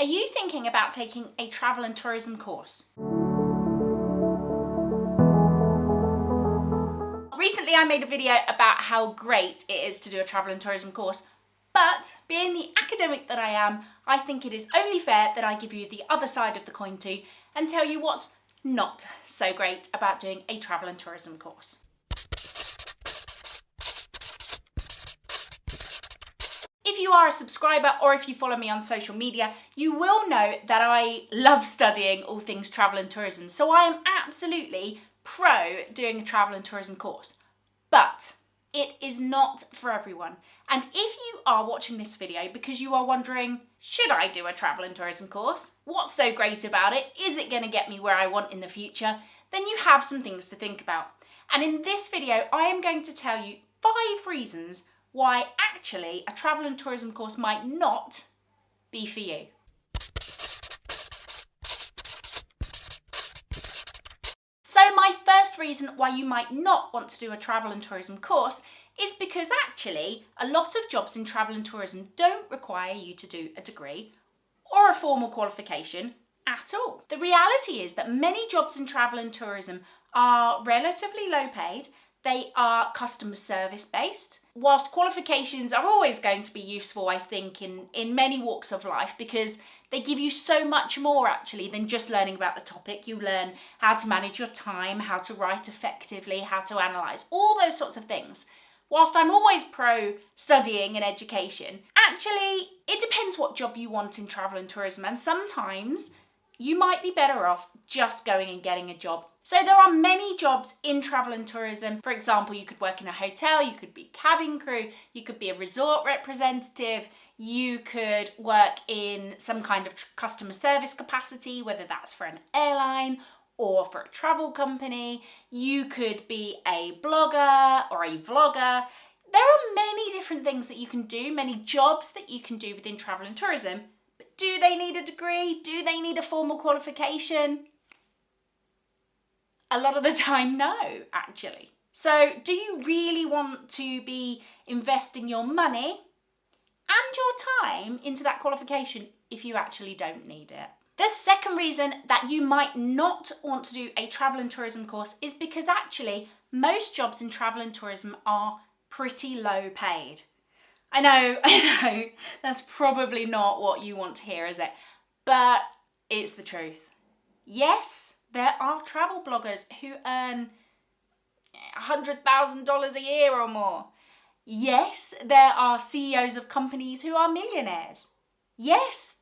Are you thinking about taking a travel and tourism course? Recently I made a video about how great it is to do a travel and tourism course, but being the academic that I am, I think it is only fair that I give you the other side of the coin too and tell you what's not so great about doing a travel and tourism course. If you are a subscriber or if you follow me on social media, you will know that I love studying all things travel and tourism. So I am absolutely pro doing a travel and tourism course, but it is not for everyone. And if you are watching this video because you are wondering, should I do a travel and tourism course? What's so great about it? Is it going to get me where I want in the future? Then you have some things to think about. And in this video, I am going to tell you 5 reasons why actually a travel and tourism course might not be for you. So my first reason why you might not want to do a travel and tourism course is because actually a lot of jobs in travel and tourism don't require you to do a degree or a formal qualification at all. The reality is that many jobs in travel and tourism are relatively low paid. They are customer service based. Whilst qualifications are always going to be useful, I think, in many walks of life, because they give you so much more actually than just learning about the topic. You learn how to manage your time, how to write effectively, how to analyse, all those sorts of things. Whilst I'm always pro studying and education, actually it depends what job you want in travel and tourism, and sometimes you might be better off just going and getting a job. So there are many jobs in travel and tourism. For example, you could work in a hotel, you could be cabin crew, you could be a resort representative, you could work in some kind of customer service capacity, whether that's for an airline or for a travel company. You could be a blogger or a vlogger. There are many different things that you can do, many jobs that you can do within travel and tourism. But do they need a degree? Do they need a formal qualification? A lot of the time, no, actually. So do you really want to be investing your money and your time into that qualification if you actually don't need it? The second reason that you might not want to do a travel and tourism course is because actually most jobs in travel and tourism are pretty low paid. I know, that's probably not what you want to hear, is it? But it's the truth. Yes, there are travel bloggers who earn $100,000 a year or more. Yes, there are CEOs of companies who are millionaires. Yes,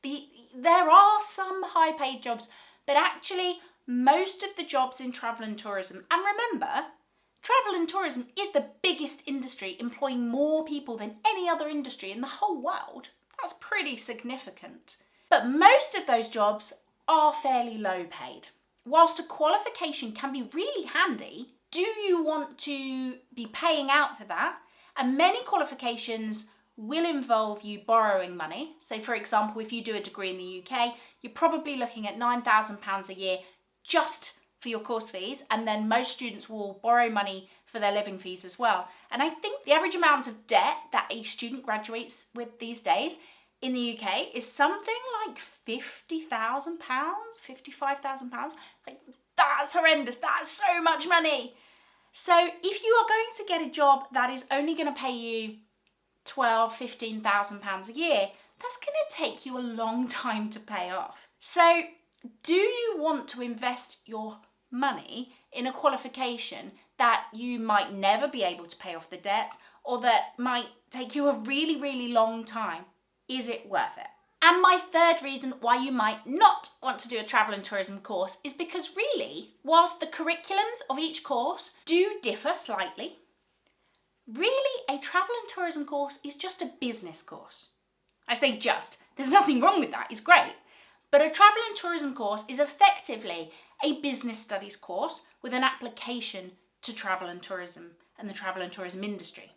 there are some high-paid jobs, but actually most of the jobs in travel and tourism, and remember, travel and tourism is the biggest industry, employing more people than any other industry in the whole world. That's pretty significant. But most of those jobs are fairly low paid. Whilst a qualification can be really handy, do you want to be paying out for that? And many qualifications will involve you borrowing money. So for example, if you do a degree in the UK, you're probably looking at £9,000 a year just for your course fees, and then most students will borrow money for their living fees as well. And I think the average amount of debt that a student graduates with these days in the UK is something like £50,000, £55,000. Like, that's horrendous. That's so much money. So if you are going to get a job that is only going to pay you £12,000, £15,000 a year, that's going to take you a long time to pay off. So do you want to invest your money in a qualification that you might never be able to pay off the debt, or that might take you a really, really long time? Is it worth it? And my third reason why you might not want to do a travel and tourism course is because really, whilst the curriculums of each course do differ slightly, really a travel and tourism course is just a business course. I say just, there's nothing wrong with that, it's great. But a travel and tourism course is effectively a business studies course with an application to travel and tourism and the travel and tourism industry.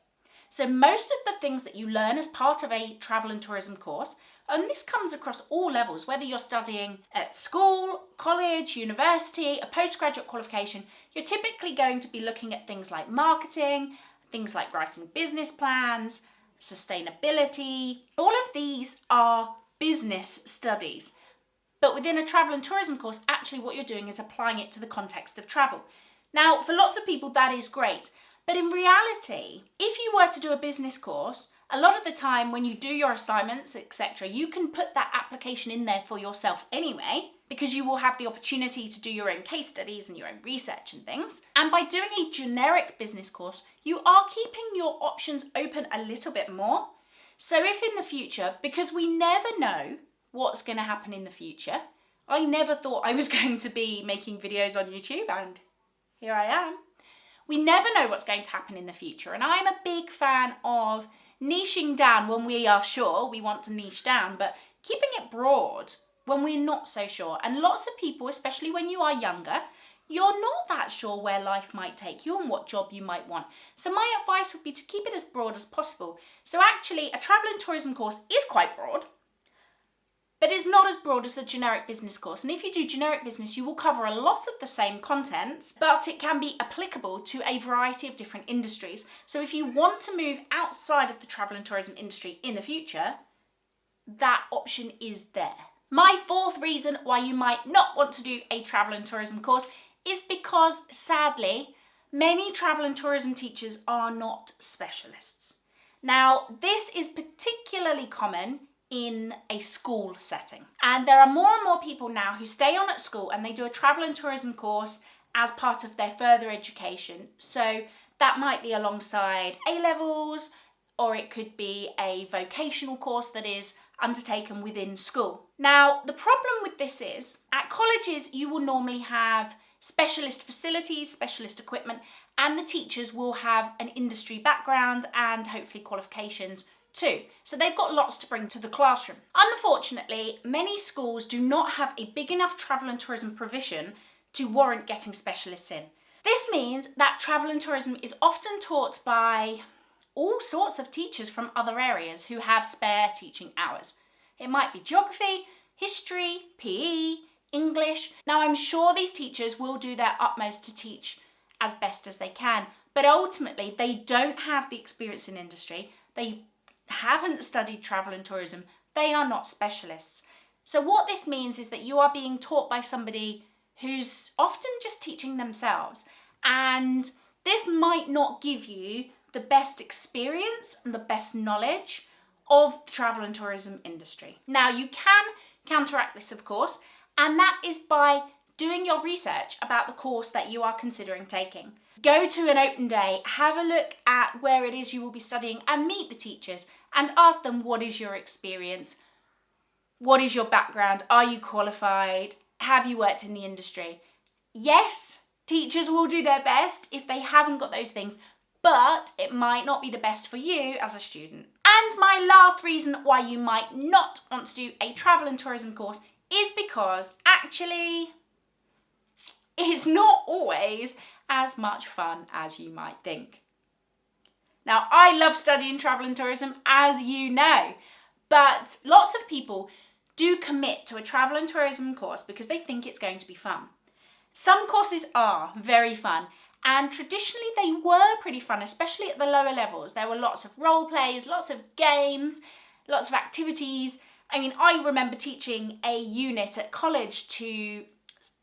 So most of the things that you learn as part of a travel and tourism course, and this comes across all levels, whether you're studying at school, college, university, a postgraduate qualification, you're typically going to be looking at things like marketing, things like writing business plans, sustainability. All of these are business studies. But within a travel and tourism course, actually what you're doing is applying it to the context of travel. Now, for lots of people, that is great. But in reality, if you were to do a business course, a lot of the time when you do your assignments, etc., you can put that application in there for yourself anyway, because you will have the opportunity to do your own case studies and your own research and things. And by doing a generic business course, you are keeping your options open a little bit more. So if in the future, because we never know what's going to happen in the future, I never thought I was going to be making videos on YouTube, and here I am. We never know what's going to happen in the future, and I'm a big fan of niching down when we are sure we want to niche down, but keeping it broad when we're not so sure. And lots of people, especially when you are younger, you're not that sure where life might take you and what job you might want. So my advice would be to keep it as broad as possible. So actually, a travel and tourism course is quite broad, but it's not as broad as a generic business course. And if you do generic business, you will cover a lot of the same content, but it can be applicable to a variety of different industries. So if you want to move outside of the travel and tourism industry in the future, that option is there. My fourth reason why you might not want to do a travel and tourism course is because, sadly, many travel and tourism teachers are not specialists. Now, this is particularly common in a school setting. And there are more and more people now who stay on at school and they do a travel and tourism course as part of their further education. So that might be alongside A-levels, or it could be a vocational course that is undertaken within school. Now, the problem with this is, at colleges, you will normally have specialist facilities, specialist equipment, and the teachers will have an industry background and hopefully qualifications too. So they've got lots to bring to the classroom. Unfortunately, many schools do not have a big enough travel and tourism provision to warrant getting specialists in. This means that travel and tourism is often taught by all sorts of teachers from other areas who have spare teaching hours. It might be geography, history, PE, English. Now, I'm sure these teachers will do their utmost to teach as best as they can, but ultimately they don't have the experience in industry. They haven't studied travel and tourism. They are not specialists. So what this means is that you are being taught by somebody who's often just teaching themselves, and this might not give you the best experience and the best knowledge of the travel and tourism industry. Now, you can counteract this, of course, and that is by doing your research about the course that you are considering taking. Go to an open day, have a look at where it is you will be studying and meet the teachers and ask them, what is your experience? What is your background? Are you qualified? Have you worked in the industry? Yes, teachers will do their best if they haven't got those things, but it might not be the best for you as a student. And my last reason why you might not want to do a travel and tourism course is because actually it's not always as much fun as you might think. Now, I love studying travel and tourism, as you know, but lots of people do commit to a travel and tourism course because they think it's going to be fun. Some courses are very fun, and traditionally they were pretty fun, especially at the lower levels. There were lots of role plays, lots of games, lots of activities. I mean, I remember teaching a unit at college to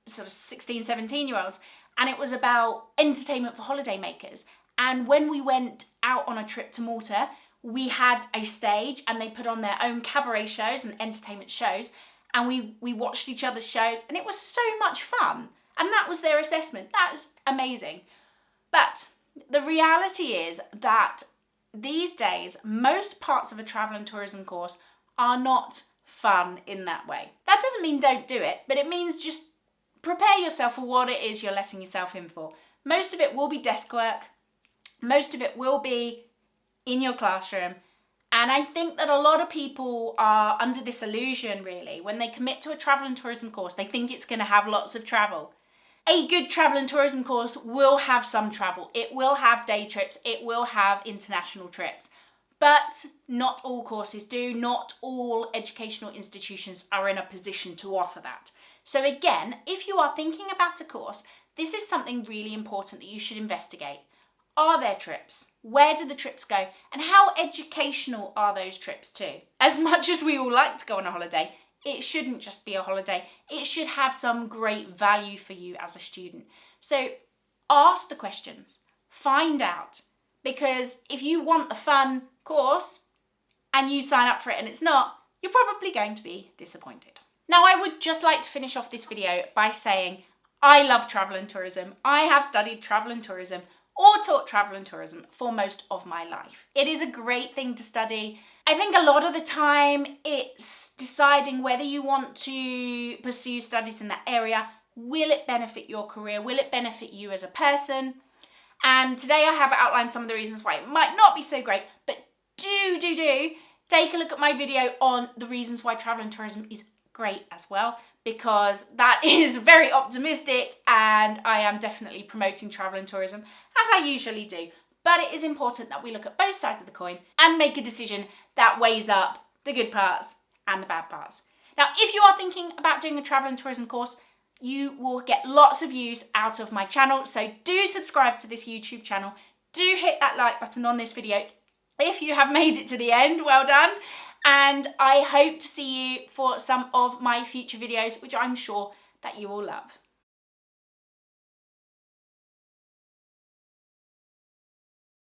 sort of 16, 17-year-olds, and it was about entertainment for holidaymakers. And when we went out on a trip to Malta, we had a stage and they put on their own cabaret shows and entertainment shows, and we watched each other's shows, and it was so much fun. And that was their assessment. That was amazing. But the reality is that these days, most parts of a travel and tourism course are not fun in that way. That doesn't mean don't do it, but it means just prepare yourself for what it is you're letting yourself in for. Most of it will be desk work. Most of it will be in your classroom. And I think that a lot of people are under this illusion, really. When they commit to a travel and tourism course, they think it's going to have lots of travel. A good travel and tourism course will have some travel. It will have day trips. It will have international trips. But not all courses do. Not all educational institutions are in a position to offer that. So again, if you are thinking about a course, this is something really important that you should investigate. are there trips? Where do the trips go? And how educational are those trips too? As much as we all like to go on a holiday, it shouldn't just be a holiday. It should have some great value for you as a student. So ask the questions, find out, because if you want the fun course and you sign up for it and it's not, you're probably going to be disappointed. Now, I would just like to finish off this video by saying I love travel and tourism. I have studied travel and tourism or taught travel and tourism for most of my life. It is a great thing to study. I think a lot of the time it's deciding whether you want to pursue studies in that area. Will it benefit your career? Will it benefit you as a person? And today I have outlined some of the reasons why it might not be so great, but do take a look at my video on the reasons why travel and tourism is great as well, because that is very optimistic and I am definitely promoting travel and tourism as I usually do. But it is important that we look at both sides of the coin and make a decision that weighs up the good parts and the bad parts. Now, if you are thinking about doing a travel and tourism course, you will get lots of use out of my channel. So do subscribe to this YouTube channel. Do hit that like button on this video. If you have made it to the end, well done. And I hope to see you for some of my future videos, which I'm sure that you will love.